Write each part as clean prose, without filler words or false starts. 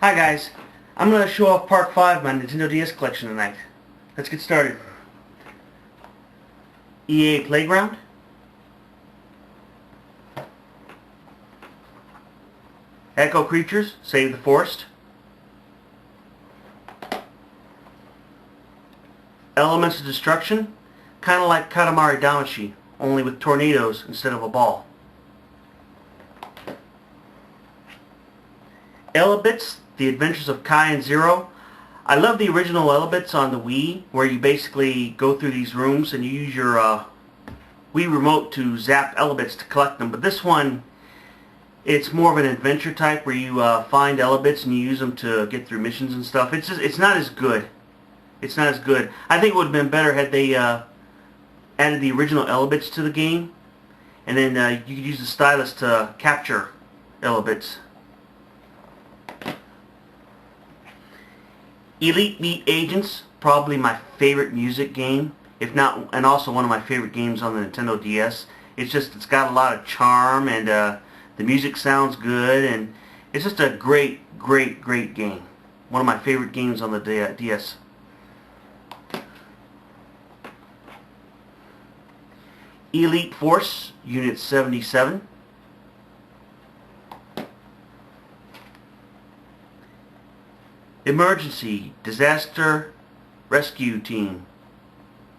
Hi guys, I'm going to show off Part 5 of my Nintendo DS collection tonight. Let's get started. EA Playground, Echo Creatures, Save the Forest, Elements of Destruction, kind of like Katamari Damacy, only with tornadoes instead of a ball. Elebits, The Adventures of Kai and Zero. I love the original Elebits on the Wii, where you basically go through these rooms and you use your Wii remote to zap Elebits to collect them. But this one, it's more of an adventure type where you find Elebits and you use them to get through missions and stuff. It's not as good. It's not as good. I think it would have been better had they added the original Elebits to the game, and then you could use the stylus to capture Elebits. Elite Beat Agents, probably my favorite music game, if not, and also one of my favorite games on the Nintendo DS. It's got a lot of charm, and the music sounds good, and it's just a great game. One of my favorite games on the DS. Elite Force, Unit 77. Emergency Disaster Rescue Team,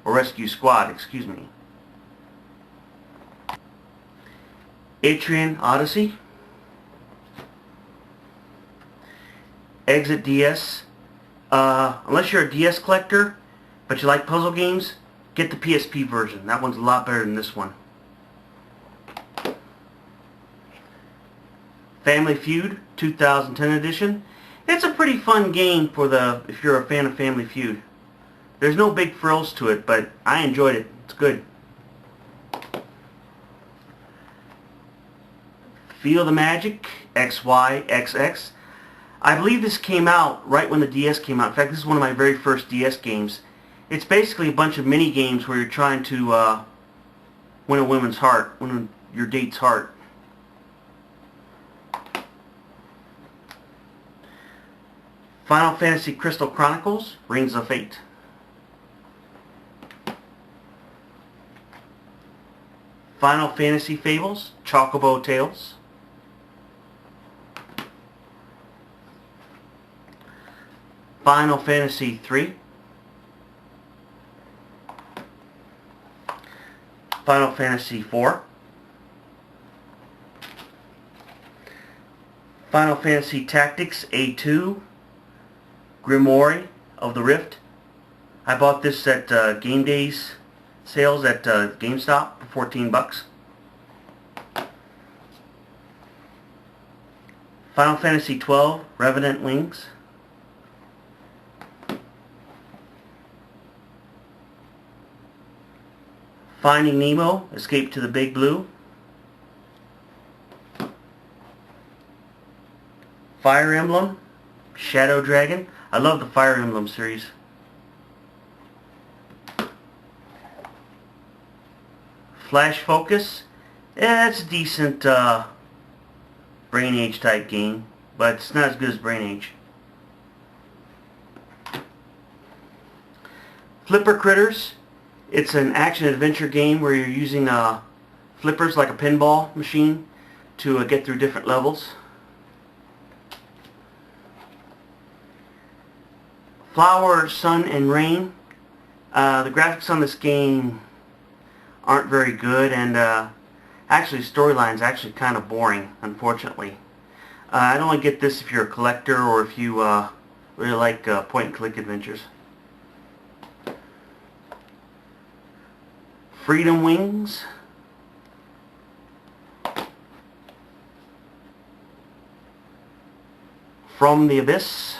or Rescue Squad, excuse me. Etrian Odyssey. Exit DS. Unless you're a DS collector, but you like puzzle games, get the PSP version. That one's a lot better than this one. Family Feud 2010 edition. It's a pretty fun game if you're a fan of Family Feud. There's no big frills to it, but I enjoyed it. It's good. Feel the Magic XYXX. I believe this came out right when the DS came out. In fact, this is one of my very first DS games. It's basically a bunch of mini games where you're trying to win a woman's heart, win your date's heart. Final Fantasy Crystal Chronicles, Rings of Fate. Final Fantasy Fables, Chocobo Tales. Final Fantasy III. Final Fantasy IV. Final Fantasy Tactics A2. Grimoire of the Rift. I bought this at Game Days sales at GameStop for 14 bucks. Final Fantasy XII, Revenant Wings. Finding Nemo, Escape to the Big Blue. Fire Emblem, Shadow Dragon. I love the Fire Emblem series. Flash Focus. Yeah, it's a decent Brain Age type game, but it's not as good as Brain Age. Flipper Critters. It's an action-adventure game where you're using flippers like a pinball machine to get through different levels. Flower, Sun, and Rain. The graphics on this game aren't very good, and actually the storyline's actually kind of boring, unfortunately. I'd only get this if you're a collector or if you really like point-and-click adventures. Freedom Wings. From the Abyss.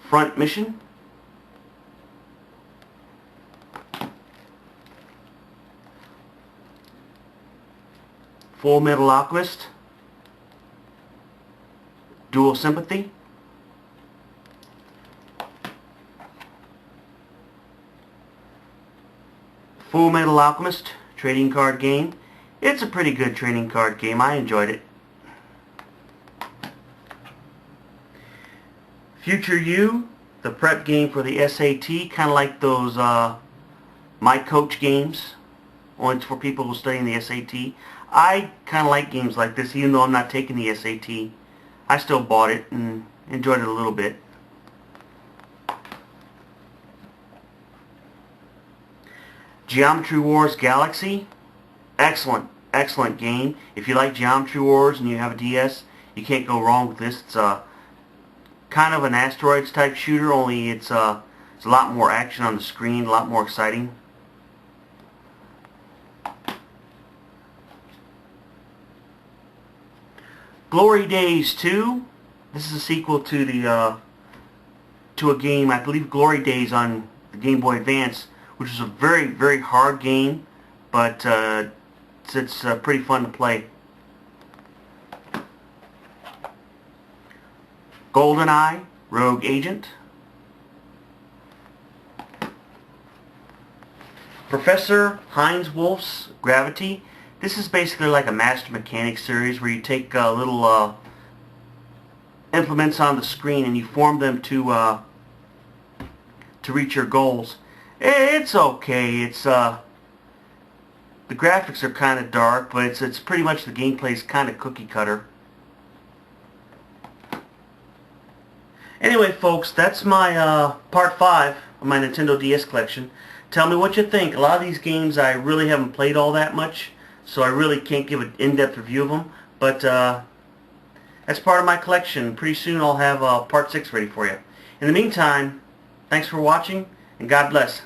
Front Mission. Full Metal Alchemist. Dual Sympathy. Full Metal Alchemist trading card game. It's a pretty good trading card game. I enjoyed it. Future You, the prep game for the SAT, kind of like those My Coach games, only it's for people who are studying the SAT. I kind of like games like this, even though I'm not taking the SAT. I still bought it and enjoyed it a little bit. Geometry Wars Galaxy, excellent, excellent game. If you like Geometry Wars and you have a DS, you can't go wrong with this. It's kind of an asteroids type shooter, only it's a lot more action on the screen, a lot more exciting. Glory Days 2. This is a sequel to the to a game, I believe, Glory Days on the Game Boy Advance, which is a very, very hard game, but it's pretty fun to play. GoldenEye, Rogue Agent. Professor Heinz Wolf's Gravity. This is basically like a Master Mechanic series where you take little implements on the screen and you form them to reach your goals. It's okay. It's the graphics are kind of dark, but it's pretty much the gameplay is kind of cookie cutter. Anyway, folks, that's my part 5 of my Nintendo DS collection. Tell me what you think. A lot of these games I really haven't played all that much, so I really can't give an in-depth review of them. But that's part of my collection. Pretty soon I'll have part 6 ready for you. In the meantime, thanks for watching, and God bless.